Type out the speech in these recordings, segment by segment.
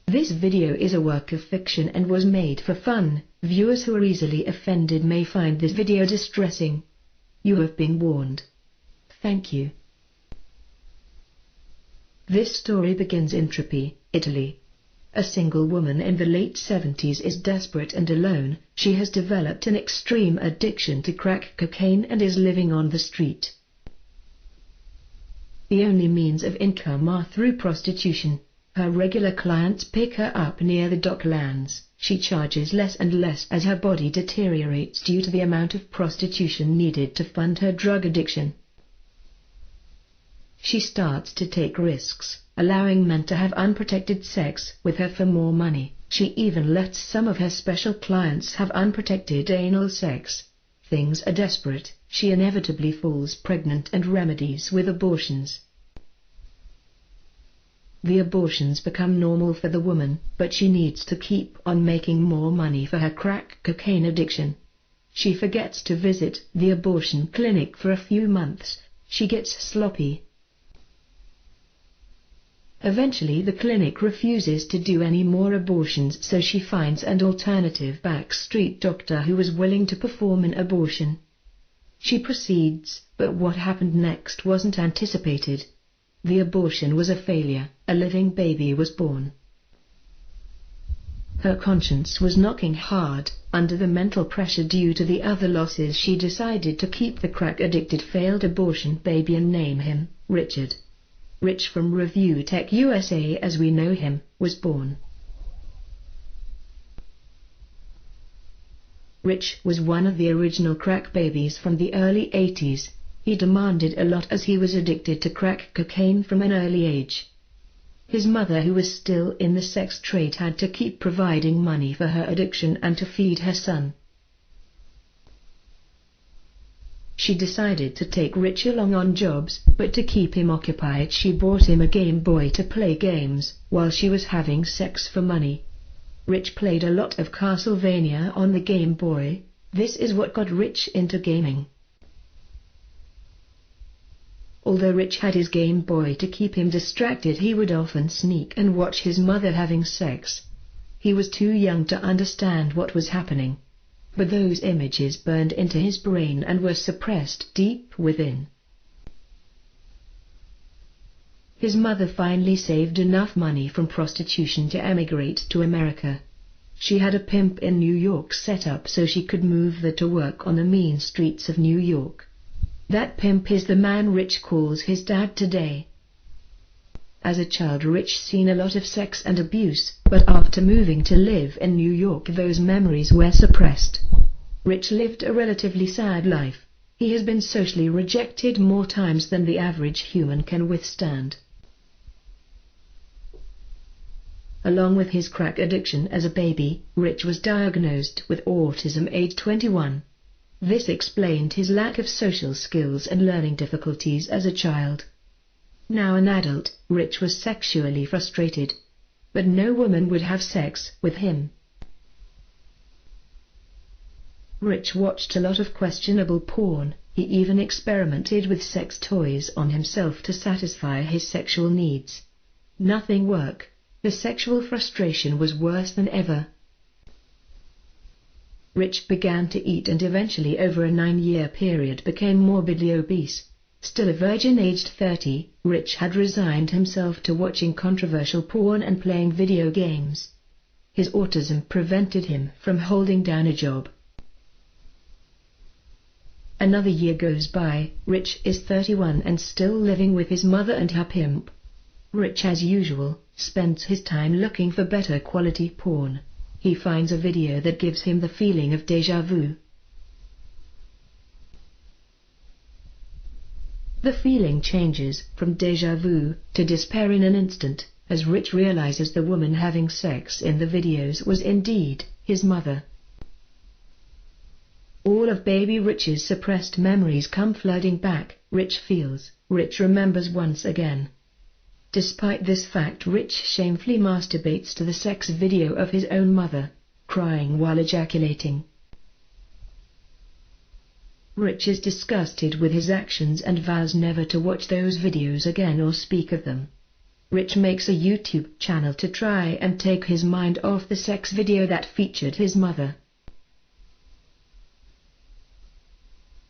This video is a work of fiction and was made for fun. Viewers who are easily offended may find this video distressing. You have been warned. Thank you. This story begins in Trippi, Italy. A single woman in the late 70s is desperate and alone. She has developed an extreme addiction to crack cocaine and is living on the street. The only means of income are through prostitution. Her regular clients pick her up near the docklands. She charges less and less as her body deteriorates due to the amount of prostitution needed to fund her drug addiction. She starts to take risks, allowing men to have unprotected sex with her for more money. She even lets some of her special clients have unprotected anal sex. Things are desperate. She inevitably falls pregnant and remedies with abortions. The abortions become normal for the woman, but she needs to keep on making more money for her crack cocaine addiction. She forgets to visit the abortion clinic for a few months. She gets sloppy. Eventually the clinic refuses to do any more abortions, so she finds an alternative backstreet doctor who is willing to perform an abortion. She proceeds, but what happened next wasn't anticipated. The abortion was a failure. A living baby was born. Her conscience was knocking hard. Under the mental pressure due to the other losses, she decided to keep the crack-addicted failed abortion baby and name him Richard. Rich from ReviewTechUSA, as we know him, was born. Rich was one of the original crack babies from the early 80s. He demanded a lot as he was addicted to crack cocaine from an early age. His mother, who was still in the sex trade, had to keep providing money for her addiction and to feed her son. She decided to take Rich along on jobs, but to keep him occupied she bought him a Game Boy to play games, while she was having sex for money. Rich played a lot of Castlevania on the Game Boy. This is what got Rich into gaming. Although Rich had his Game Boy to keep him distracted, he would often sneak and watch his mother having sex. He was too young to understand what was happening, but those images burned into his brain and were suppressed deep within. His mother finally saved enough money from prostitution to emigrate to America. She had a pimp in New York set up so she could move there to work on the mean streets of New York. That pimp is the man Rich calls his dad today. As a child, Rich seen a lot of sex and abuse, but after moving to live in New York those memories were suppressed. Rich lived a relatively sad life. He has been socially rejected more times than the average human can withstand. Along with his crack addiction as a baby, Rich was diagnosed with autism age 21. This explained his lack of social skills and learning difficulties as a child. Now an adult, Rich was sexually frustrated, but no woman would have sex with him. Rich watched a lot of questionable porn. He even experimented with sex toys on himself to satisfy his sexual needs. Nothing worked. The sexual frustration was worse than ever. Rich began to eat and eventually over a 9-year period became morbidly obese. Still a virgin aged 30, Rich had resigned himself to watching controversial porn and playing video games. His autism prevented him from holding down a job. Another year goes by. Rich is 31 and still living with his mother and her pimp. Rich, as usual, spends his time looking for better quality porn. He finds a video that gives him the feeling of déjà vu. The feeling changes from déjà vu to despair in an instant, as Rich realizes the woman having sex in the videos was indeed his mother. All of baby Rich's suppressed memories come flooding back. Rich remembers once again. Despite this fact, Rich shamefully masturbates to the sex video of his own mother, crying while ejaculating. Rich is disgusted with his actions and vows never to watch those videos again or speak of them. Rich makes a YouTube channel to try and take his mind off the sex video that featured his mother.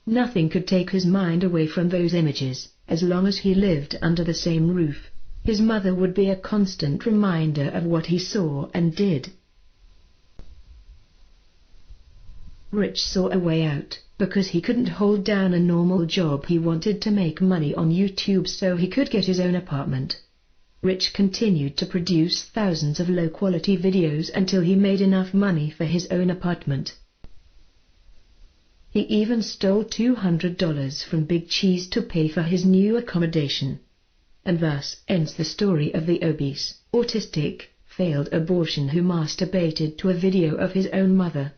Nothing could take his mind away from those images. As long as he lived under the same roof, his mother would be a constant reminder of what he saw and did. Rich saw a way out, because he couldn't hold down a normal job. He wanted to make money on YouTube so he could get his own apartment. Rich continued to produce thousands of low-quality videos until he made enough money for his own apartment. He even stole $200 from Big Cheese to pay for his new accommodation. And thus ends the story of the obese, autistic, failed abortion who masturbated to a video of his own mother.